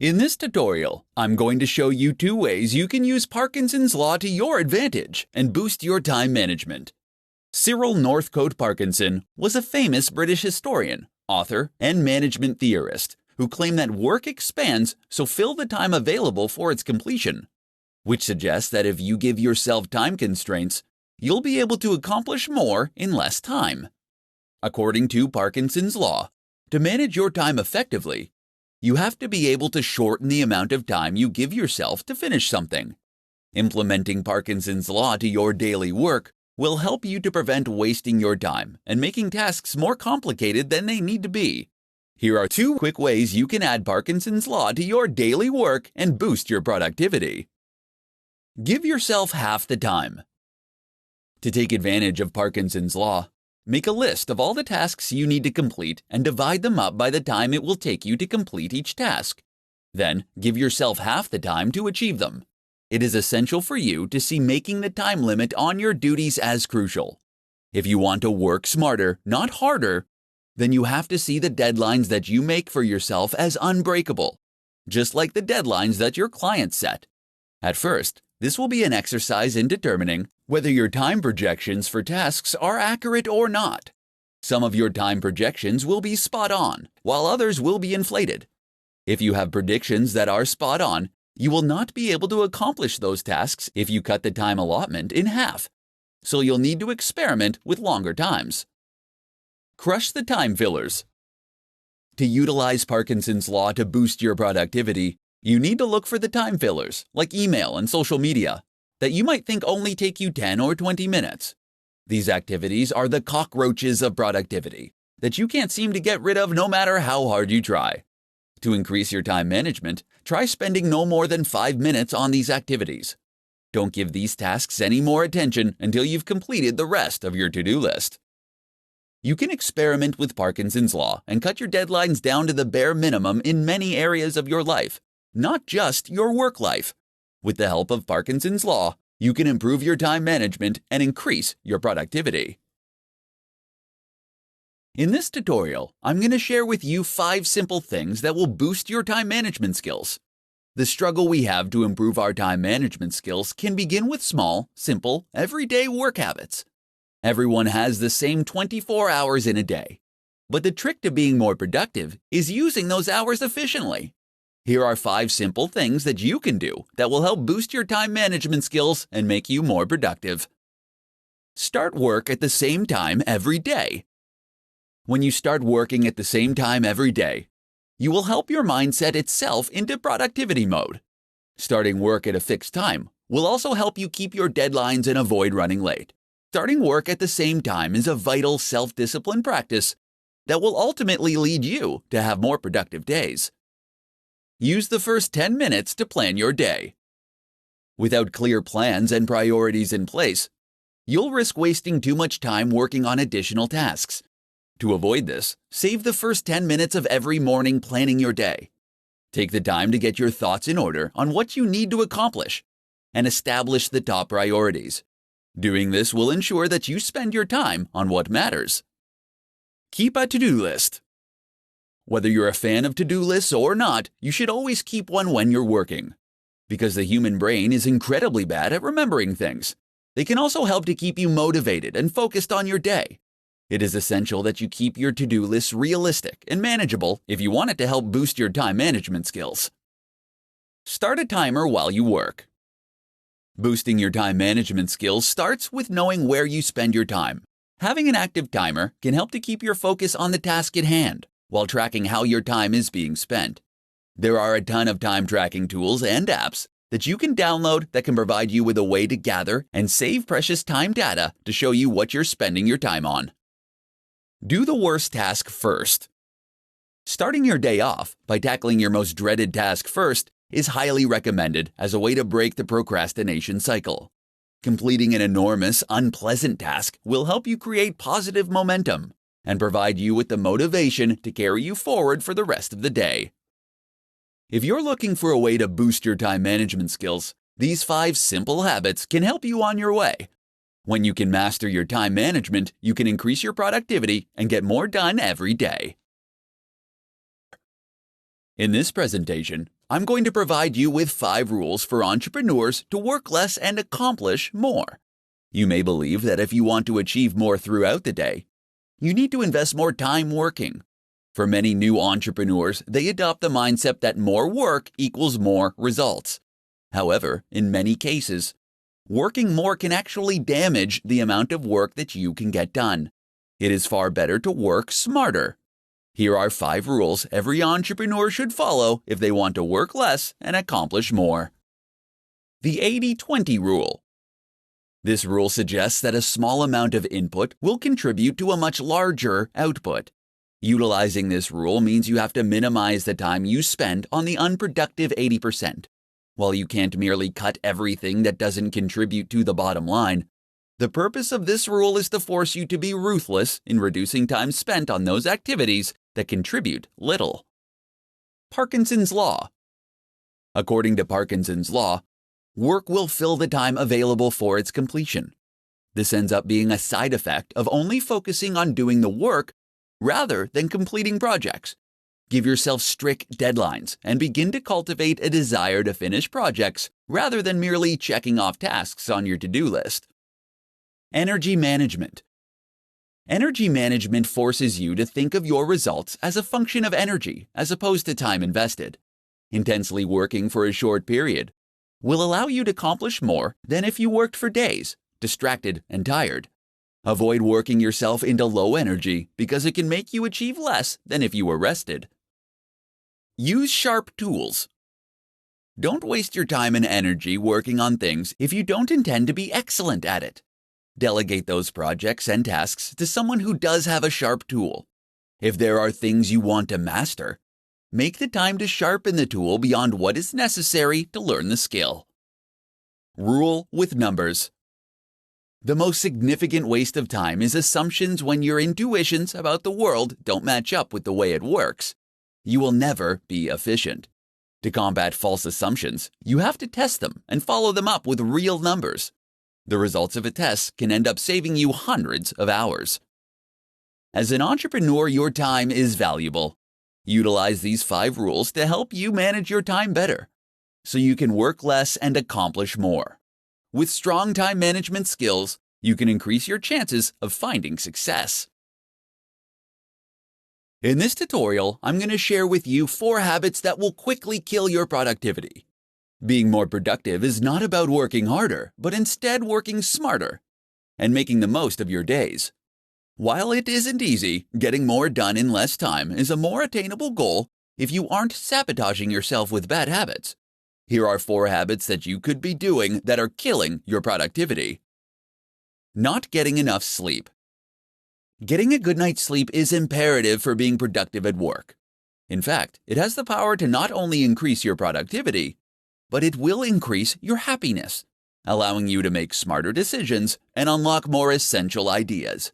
In this tutorial, I'm going to show you 2 ways you can use Parkinson's law to your advantage and boost your time management. Cyril Northcote Parkinson was a famous British historian, author, and management theorist who claimed that work expands, so fill the time available for its completion, which suggests that if you give yourself time constraints, you'll be able to accomplish more in less time. According to Parkinson's law, to manage your time effectively, you have to be able to shorten the amount of time you give yourself to finish something. Implementing Parkinson's law to your daily work will help you to prevent wasting your time and making tasks more complicated than they need to be. Here are 2 quick ways you can add Parkinson's law to your daily work and boost your productivity. Give yourself half the time. To take advantage of Parkinson's law, make a list of all the tasks you need to complete and divide them up by the time it will take you to complete each task. Then, give yourself half the time to achieve them. It is essential for you to see making the time limit on your duties as crucial. If you want to work smarter, not harder, then you have to see the deadlines that you make for yourself as unbreakable, just like the deadlines that your clients set. At first, this will be an exercise in determining whether your time projections for tasks are accurate or not. Some of your time projections will be spot on, while others will be inflated. If you have predictions that are spot on, you will not be able to accomplish those tasks if you cut the time allotment in half, so you'll need to experiment with longer times. Crush the time fillers. To utilize Parkinson's law to boost your productivity, you need to look for the time fillers, like email and social media, that you might think only take you 10 or 20 minutes. These activities are the cockroaches of productivity that you can't seem to get rid of no matter how hard you try. To increase your time management, try spending no more than 5 minutes on these activities. Don't give these tasks any more attention until you've completed the rest of your to-do list. You can experiment with Parkinson's law and cut your deadlines down to the bare minimum in many areas of your life, not just your work life. With the help of Parkinson's law, you can improve your time management and increase your productivity. In this tutorial, I'm going to share with you 5 simple things that will boost your time management skills. The struggle we have to improve our time management skills can begin with small, simple, everyday work habits. Everyone has the same 24 hours in a day, but the trick to being more productive is using those hours efficiently. Here are 5 simple things that you can do that will help boost your time management skills and make you more productive. Start work at the same time every day. When you start working at the same time every day, you will help your mindset itself into productivity mode. Starting work at a fixed time will also help you keep your deadlines and avoid running late. Starting work at the same time is a vital self-discipline practice that will ultimately lead you to have more productive days. Use the first 10 minutes to plan your day. Without clear plans and priorities in place, you'll risk wasting too much time working on additional tasks. To avoid this, save the first 10 minutes of every morning planning your day. Take the time to get your thoughts in order on what you need to accomplish and establish the top priorities. Doing this will ensure that you spend your time on what matters. Keep a to-do list. Whether you're a fan of to-do lists or not, you should always keep one when you're working. Because the human brain is incredibly bad at remembering things, they can also help to keep you motivated and focused on your day. It is essential that you keep your to-do lists realistic and manageable if you want it to help boost your time management skills. Start a timer while you work. Boosting your time management skills starts with knowing where you spend your time. Having an active timer can help to keep your focus on the task at hand while tracking how your time is being spent. There are a ton of time tracking tools and apps that you can download that can provide you with a way to gather and save precious time data to show you what you're spending your time on. Do the worst task first. Starting your day off by tackling your most dreaded task first is highly recommended as a way to break the procrastination cycle. Completing an enormous, unpleasant task will help you create positive momentum and provide you with the motivation to carry you forward for the rest of the day. If you're looking for a way to boost your time management skills, these 5 simple habits can help you on your way. When you can master your time management, you can increase your productivity and get more done every day. In this presentation, I'm going to provide you with 5 rules for entrepreneurs to work less and accomplish more. You may believe that if you want to achieve more throughout the day, you need to invest more time working. For many new entrepreneurs, they adopt the mindset that more work equals more results. However, in many cases, working more can actually damage the amount of work that you can get done. It is far better to work smarter. Here are 5 rules every entrepreneur should follow if they want to work less and accomplish more. The 80-20 rule. This rule suggests that a small amount of input will contribute to a much larger output. Utilizing this rule means you have to minimize the time you spend on the unproductive 80%. While you can't merely cut everything that doesn't contribute to the bottom line, the purpose of this rule is to force you to be ruthless in reducing time spent on those activities that contribute little. Parkinson's Law. According to Parkinson's Law, work will fill the time available for its completion. This ends up being a side effect of only focusing on doing the work rather than completing projects. Give yourself strict deadlines and begin to cultivate a desire to finish projects rather than merely checking off tasks on your to-do list. Energy management. Energy management forces you to think of your results as a function of energy as opposed to time invested. Intensely working for a short period will allow you to accomplish more than if you worked for days, distracted and tired. Avoid working yourself into low energy because it can make you achieve less than if you were rested. Use sharp tools. Don't waste your time and energy working on things if you don't intend to be excellent at it. Delegate those projects and tasks to someone who does have a sharp tool. If there are things you want to master, make the time to sharpen the tool beyond what is necessary to learn the skill. Rule with numbers. The most significant waste of time is assumptions when your intuitions about the world don't match up with the way it works. You will never be efficient. To combat false assumptions, you have to test them and follow them up with real numbers. The results of a test can end up saving you hundreds of hours. As an entrepreneur, your time is valuable. Utilize these 5 rules to help you manage your time better, so you can work less and accomplish more. With strong time management skills, you can increase your chances of finding success. In this tutorial, I'm going to share with you 4 habits that will quickly kill your productivity. Being more productive is not about working harder, but instead working smarter and making the most of your days. While it isn't easy, getting more done in less time is a more attainable goal if you aren't sabotaging yourself with bad habits. Here are 4 habits that you could be doing that are killing your productivity. Not getting enough sleep. Getting a good night's sleep is imperative for being productive at work. In fact, it has the power to not only increase your productivity, but it will increase your happiness, allowing you to make smarter decisions and unlock more essential ideas.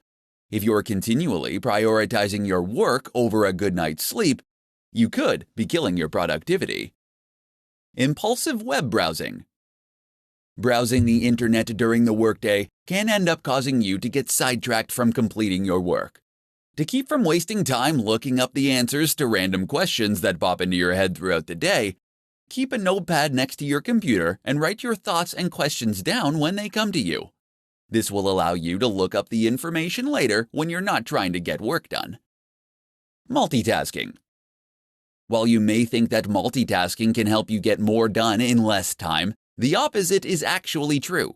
If you're continually prioritizing your work over a good night's sleep, you could be killing your productivity. Impulsive web browsing. Browsing the internet during the workday can end up causing you to get sidetracked from completing your work. To keep from wasting time looking up the answers to random questions that pop into your head throughout the day, keep a notepad next to your computer and write your thoughts and questions down when they come to you. This will allow you to look up the information later when you're not trying to get work done. Multitasking. While you may think that multitasking can help you get more done in less time, the opposite is actually true.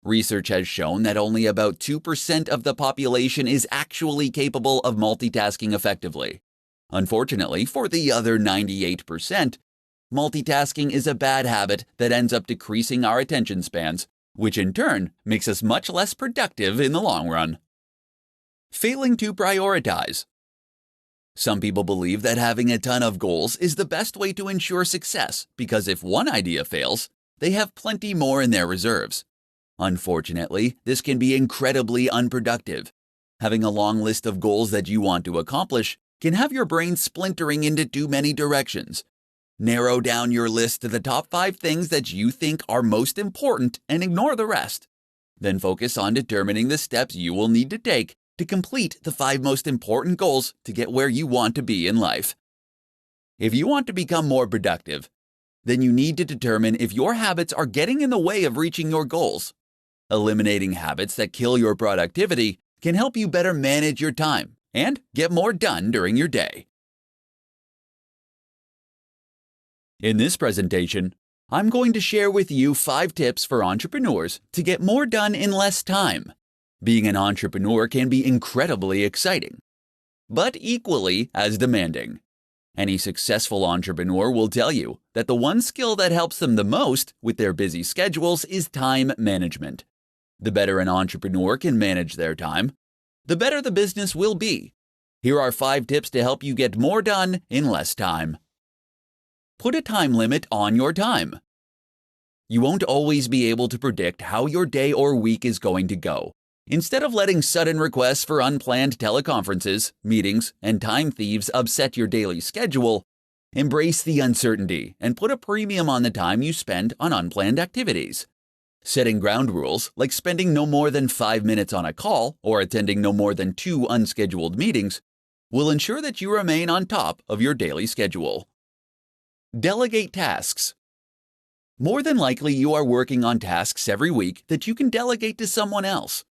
Research has shown that only about 2% of the population is actually capable of multitasking effectively. Unfortunately, for the other 98%, multitasking is a bad habit that ends up decreasing our attention spans, which in turn makes us much less productive in the long run. Failing to prioritize. Some people believe that having a ton of goals is the best way to ensure success because if one idea fails, they have plenty more in their reserves. Unfortunately, this can be incredibly unproductive. Having a long list of goals that you want to accomplish can have your brain splintering into too many directions. Narrow down your list to the top 5 things that you think are most important and ignore the rest. Then focus on determining the steps you will need to take to complete the 5 most important goals to get where you want to be in life. If you want to become more productive, then you need to determine if your habits are getting in the way of reaching your goals. Eliminating habits that kill your productivity can help you better manage your time and get more done during your day. In this presentation, I'm going to share with you 5 tips for entrepreneurs to get more done in less time. Being an entrepreneur can be incredibly exciting, but equally as demanding. Any successful entrepreneur will tell you that the one skill that helps them the most with their busy schedules is time management. The better an entrepreneur can manage their time, the better the business will be. Here are 5 tips to help you get more done in less time. Put a time limit on your time. You won't always be able to predict how your day or week is going to go. Instead of letting sudden requests for unplanned teleconferences, meetings, and time thieves upset your daily schedule, embrace the uncertainty and put a premium on the time you spend on unplanned activities. Setting ground rules, like spending no more than 5 minutes on a call or attending no more than 2 unscheduled meetings, will ensure that you remain on top of your daily schedule. Delegate tasks. More than likely, you are working on tasks every week that you can delegate to someone else.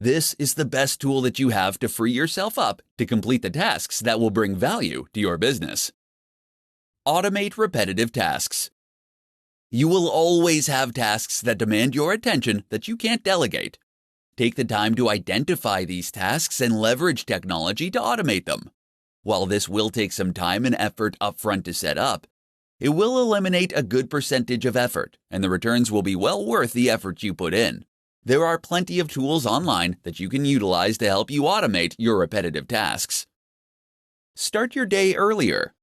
This is the best tool that you have to free yourself up to complete the tasks that will bring value to your business. Automate repetitive tasks. You will always have tasks that demand your attention that you can't delegate. Take the time to identify these tasks and leverage technology to automate them. While this will take some time and effort upfront to set up, it will eliminate a good percentage of effort, and the returns will be well worth the effort you put in. There are plenty of tools online that you can utilize to help you automate your repetitive tasks. Start your day earlier.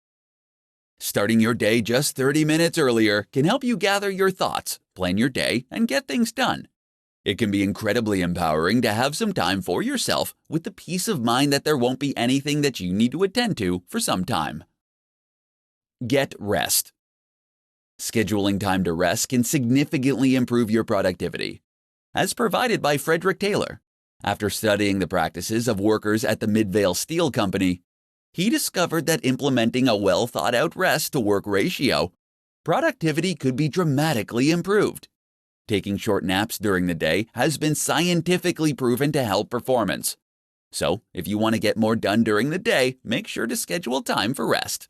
Starting your day just 30 minutes earlier can help you gather your thoughts, plan your day, and get things done. It can be incredibly empowering to have some time for yourself with the peace of mind that there won't be anything that you need to attend to for some time. Get rest. Scheduling time to rest can significantly improve your productivity. As provided by Frederick Taylor, after studying the practices of workers at the Midvale Steel Company, he discovered that implementing a well-thought-out rest-to-work ratio, productivity could be dramatically improved. Taking short naps during the day has been scientifically proven to help performance. So, if you want to get more done during the day, make sure to schedule time for rest.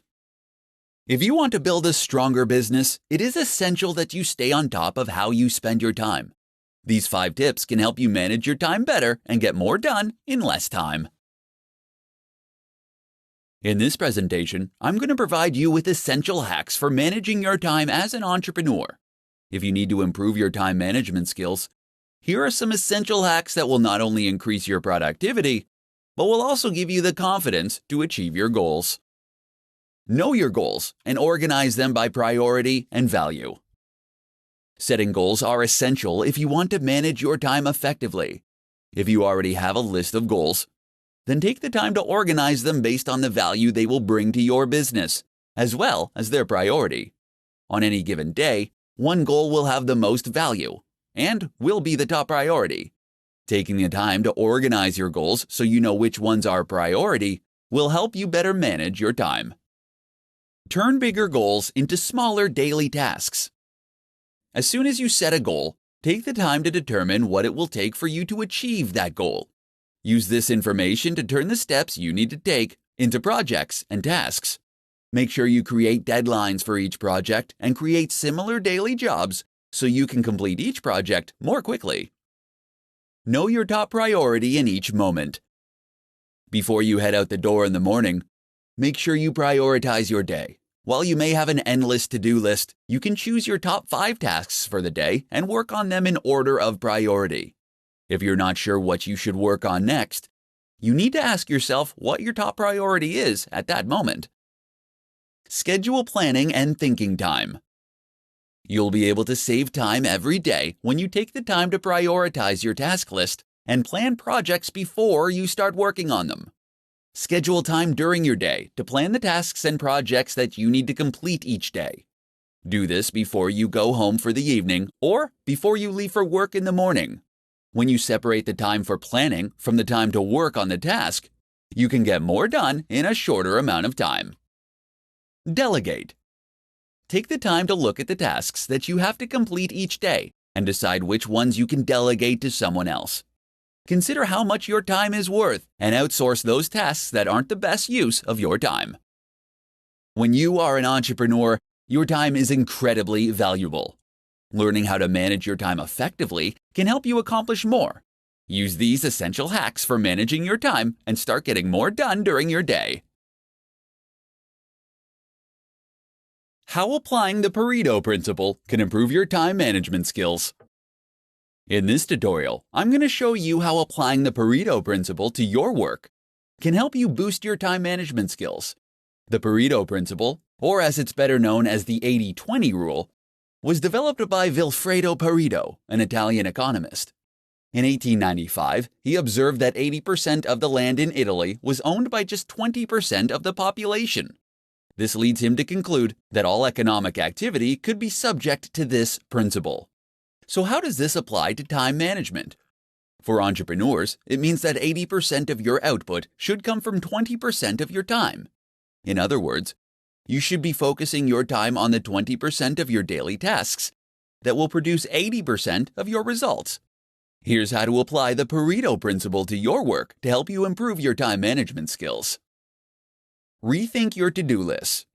If you want to build a stronger business, it is essential that you stay on top of how you spend your time. These 5 tips can help you manage your time better and get more done in less time. In this presentation, I'm going to provide you with essential hacks for managing your time as an entrepreneur. If you need to improve your time management skills, here are some essential hacks that will not only increase your productivity, but will also give you the confidence to achieve your goals. Know your goals and organize them by priority and value. Setting goals are essential if you want to manage your time effectively. If you already have a list of goals, then take the time to organize them based on the value they will bring to your business, as well as their priority. On any given day, one goal will have the most value and will be the top priority. Taking the time to organize your goals so you know which ones are priority will help you better manage your time. Turn bigger goals into smaller daily tasks. As soon as you set a goal, take the time to determine what it will take for you to achieve that goal. Use this information to turn the steps you need to take into projects and tasks. Make sure you create deadlines for each project and create similar daily jobs so you can complete each project more quickly. Know your top priority in each moment. Before you head out the door in the morning, make sure you prioritize your day. While you may have an endless to-do list, you can choose your top 5 tasks for the day and work on them in order of priority. If you're not sure what you should work on next, you need to ask yourself what your top priority is at that moment. Schedule planning and thinking time. You'll be able to save time every day when you take the time to prioritize your task list and plan projects before you start working on them. Schedule time during your day to plan the tasks and projects that you need to complete each day. Do this before you go home for the evening or before you leave for work in the morning. When you separate the time for planning from the time to work on the task, you can get more done in a shorter amount of time. Delegate. Take the time to look at the tasks that you have to complete each day and decide which ones you can delegate to someone else. Consider how much your time is worth and outsource those tasks that aren't the best use of your time. When you are an entrepreneur, your time is incredibly valuable. Learning how to manage your time effectively can help you accomplish more. Use these essential hacks for managing your time and start getting more done during your day. How applying the Pareto principle can improve your time management skills. In this tutorial, I'm going to show you how applying the Pareto principle to your work can help you boost your time management skills. The Pareto principle, or as it's better known as the 80-20 rule, was developed by Vilfredo Pareto, an Italian economist. In 1895, he observed that 80% of the land in Italy was owned by just 20% of the population. This leads him to conclude that all economic activity could be subject to this principle. So how does this apply to time management? For entrepreneurs, it means that 80% of your output should come from 20% of your time. In other words, you should be focusing your time on the 20% of your daily tasks that will produce 80% of your results. Here's how to apply the Pareto principle to your work to help you improve your time management skills. Rethink your to-do list.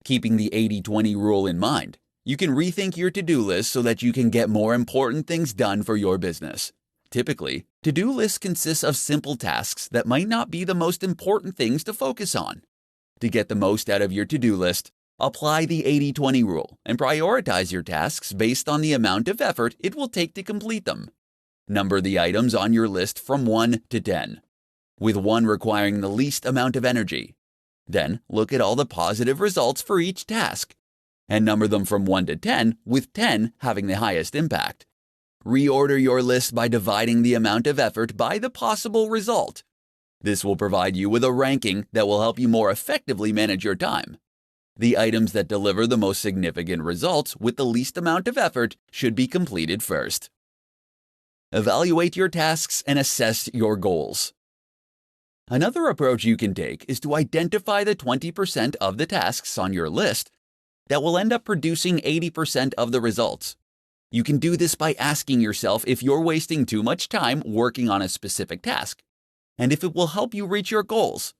Keeping the 80-20 rule in mind, you can rethink your to-do list so that you can get more important things done for your business. Typically, to-do lists consist of simple tasks that might not be the most important things to focus on. To get the most out of your to-do list, apply the 80-20 rule and prioritize your tasks based on the amount of effort it will take to complete them. Number the items on your list from 1 to 10, with 1 requiring the least amount of energy. Then look at all the positive results for each task, and number them from 1 to 10, with 10 having the highest impact. Reorder your list by dividing the amount of effort by the possible result. This will provide you with a ranking that will help you more effectively manage your time. The items that deliver the most significant results with the least amount of effort should be completed first. Evaluate your tasks and assess your goals. Another approach you can take is to identify the 20% of the tasks on your list that will end up producing 80% of the results. You can do this by asking yourself if you're wasting too much time working on a specific task, and if it will help you reach your goals.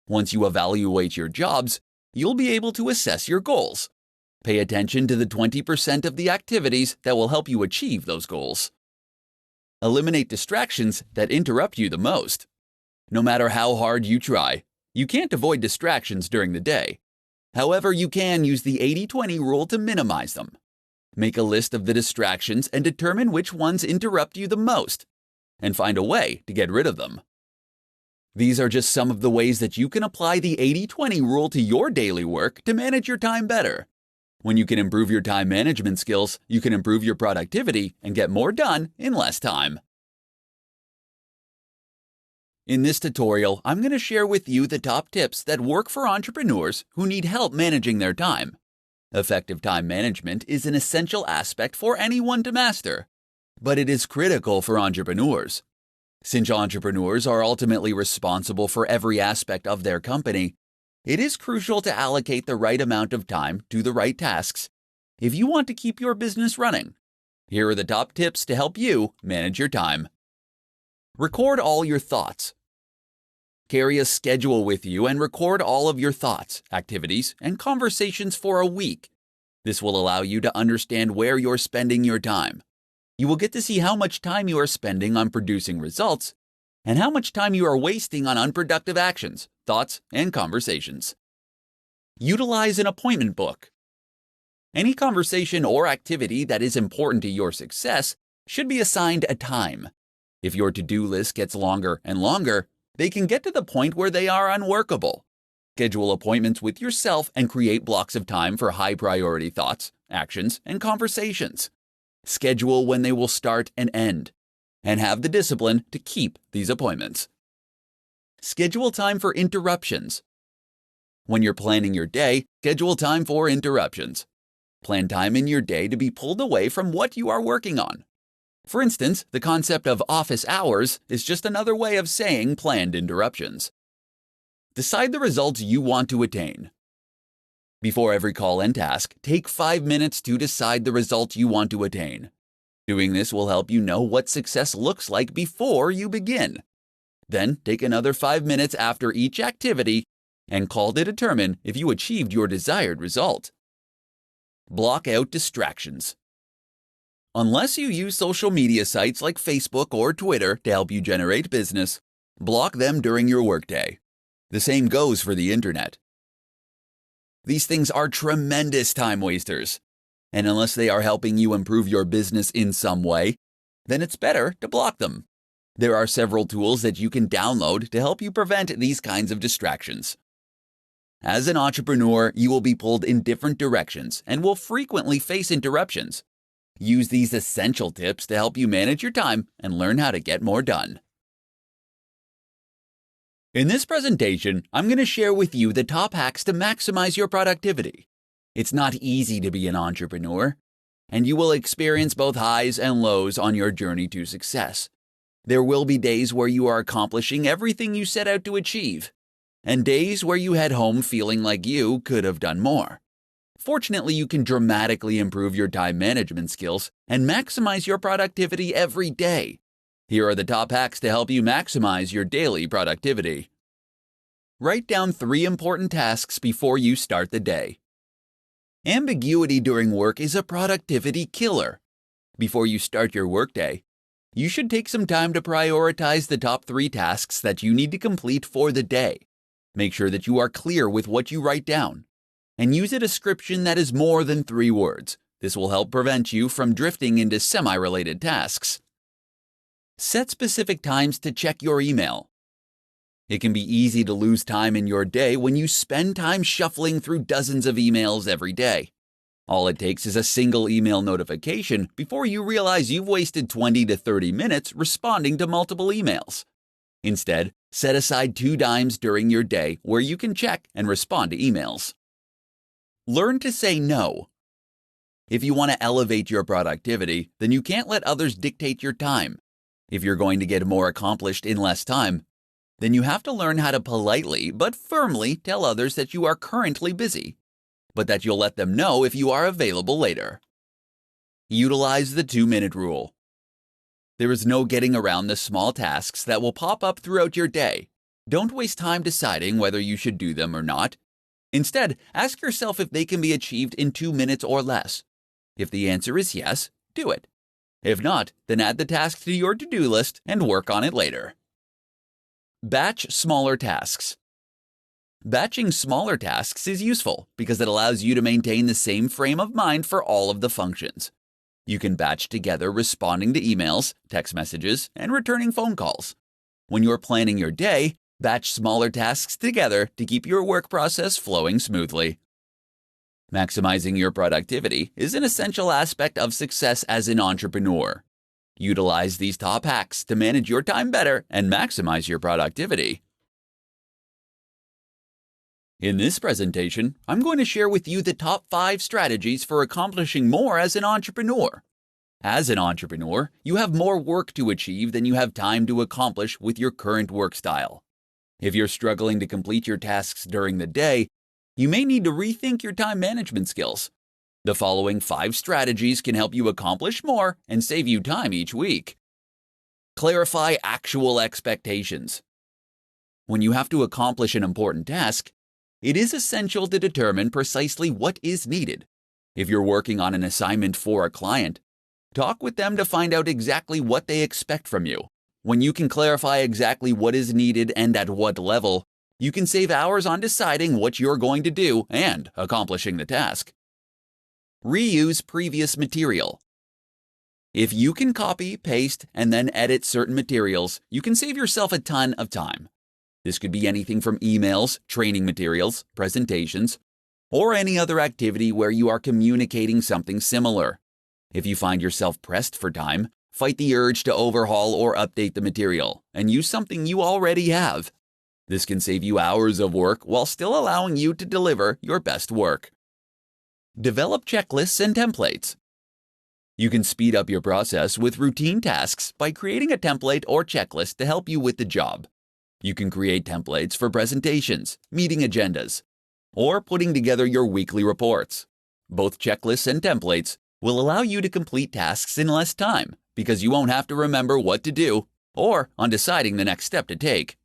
Once you evaluate your jobs, you'll be able to assess your goals. Pay attention to the 20% of the activities that will help you achieve those goals. Eliminate distractions that interrupt you the most. No matter how hard you try, you can't avoid distractions during the day. However, you can use the 80-20 rule to minimize them. Make a list of the distractions and determine which ones interrupt you the most, and find a way to get rid of them. These are just some of the ways that you can apply the 80-20 rule to your daily work to manage your time better. When you can improve your time management skills, you can improve your productivity and get more done in less time. In this tutorial, I'm going to share with you the top tips that work for entrepreneurs who need help managing their time. Effective time management is an essential aspect for anyone to master, but it is critical for entrepreneurs. Since entrepreneurs are ultimately responsible for every aspect of their company, it is crucial to allocate the right amount of time to the right tasks if you want to keep your business running. Here are the top tips to help you manage your time. Record all your thoughts. Carry a schedule with you and record all of your thoughts, activities, and conversations for a week. This will allow you to understand where you're spending your time. You will get to see how much time you are spending on producing results and how much time you are wasting on unproductive actions, thoughts, and conversations. Utilize an appointment book. Any conversation or activity that is important to your success should be assigned a time. If your to-do list gets longer and longer, they can get to the point where they are unworkable. Schedule appointments with yourself and create blocks of time for high-priority thoughts, actions, and conversations. Schedule when they will start and end, and have the discipline to keep these appointments. Schedule time for interruptions. When you're planning your day, schedule time for interruptions. Plan time in your day to be pulled away from what you are working on. For instance, the concept of office hours is just another way of saying planned interruptions. Decide the results you want to attain. Before every call and task, take 5 minutes to decide the result you want to attain. Doing this will help you know what success looks like before you begin. Then take another 5 minutes after each activity and call to determine if you achieved your desired result. Block out distractions. Unless you use social media sites like Facebook or Twitter to help you generate business, block them during your workday. The same goes for the internet. These things are tremendous time wasters, and unless they are helping you improve your business in some way, then it's better to block them. There are several tools that you can download to help you prevent these kinds of distractions. As an entrepreneur, you will be pulled in different directions and will frequently face interruptions. Use these essential tips to help you manage your time and learn how to get more done. In this presentation, I'm going to share with you the top hacks to maximize your productivity. It's not easy to be an entrepreneur, and you will experience both highs and lows on your journey to success. There will be days where you are accomplishing everything you set out to achieve, and days where you head home feeling like you could have done more. Fortunately, you can dramatically improve your time management skills and maximize your productivity every day. Here are the top hacks to help you maximize your daily productivity. Write down 3 important tasks before you start the day. Ambiguity during work is a productivity killer. Before you start your workday, you should take some time to prioritize the top 3 tasks that you need to complete for the day. Make sure that you are clear with what you write down, and use a description that is more than 3 words. This will help prevent you from drifting into semi-related tasks. Set specific times to check your email. It can be easy to lose time in your day when you spend time shuffling through dozens of emails every day. All it takes is a single email notification before you realize you've wasted 20 to 30 minutes responding to multiple emails. Instead, set aside 2 times during your day where you can check and respond to emails. Learn to say no. If you want to elevate your productivity, then you can't let others dictate your time. If you're going to get more accomplished in less time, then you have to learn how to politely but firmly tell others that you are currently busy, but that you'll let them know if you are available later. Utilize the 2-minute rule. There is no getting around the small tasks that will pop up throughout your day. Don't waste time deciding whether you should do them or not. Instead, ask yourself if they can be achieved in 2 minutes or less. If the answer is yes, do it. If not, then add the task to your to-do list and work on it later. Batch smaller tasks. Batching smaller tasks is useful because it allows you to maintain the same frame of mind for all of the functions. You can batch together responding to emails, text messages, and returning phone calls. When you're planning your day, batch smaller tasks together to keep your work process flowing smoothly. Maximizing your productivity is an essential aspect of success as an entrepreneur. Utilize these top hacks to manage your time better and maximize your productivity. In this presentation, I'm going to share with you the top 5 strategies for accomplishing more as an entrepreneur. As an entrepreneur, you have more work to achieve than you have time to accomplish with your current work style. If you're struggling to complete your tasks during the day, you may need to rethink your time management skills. The following 5 strategies can help you accomplish more and save you time each week. Clarify actual expectations. When you have to accomplish an important task, it is essential to determine precisely what is needed. If you're working on an assignment for a client, talk with them to find out exactly what they expect from you. When you can clarify exactly what is needed and at what level, you can save hours on deciding what you're going to do and accomplishing the task. Reuse previous material. If you can copy, paste, and then edit certain materials, you can save yourself a ton of time. This could be anything from emails, training materials, presentations, or any other activity where you are communicating something similar. If you find yourself pressed for time, fight the urge to overhaul or update the material and use something you already have. This can save you hours of work while still allowing you to deliver your best work. Develop checklists and templates. You can speed up your process with routine tasks by creating a template or checklist to help you with the job. You can create templates for presentations, meeting agendas, or putting together your weekly reports. Both checklists and templates will allow you to complete tasks in less time because you won't have to remember what to do or on deciding the next step to take.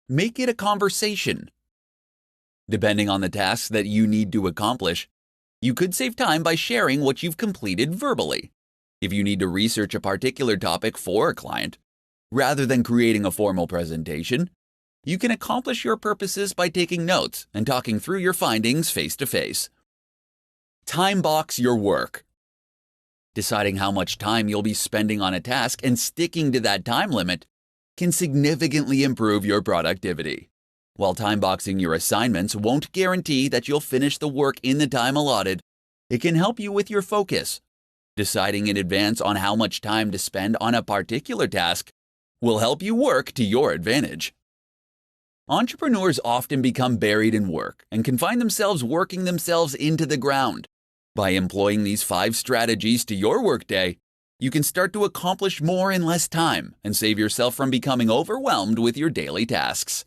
Make it a conversation. Depending on the tasks that you need to accomplish, you could save time by sharing what you've completed verbally. If you need to research a particular topic for a client, rather than creating a formal presentation, you can accomplish your purposes by taking notes and talking through your findings face to face. Time box your work. Deciding how much time you'll be spending on a task and sticking to that time limit can significantly improve your productivity. While time boxing your assignments won't guarantee that you'll finish the work in the time allotted, it can help you with your focus. Deciding in advance on how much time to spend on a particular task will help you work to your advantage. Entrepreneurs often become buried in work and can find themselves working themselves into the ground. By employing these 5 strategies to your workday, you can start to accomplish more in less time and save yourself from becoming overwhelmed with your daily tasks.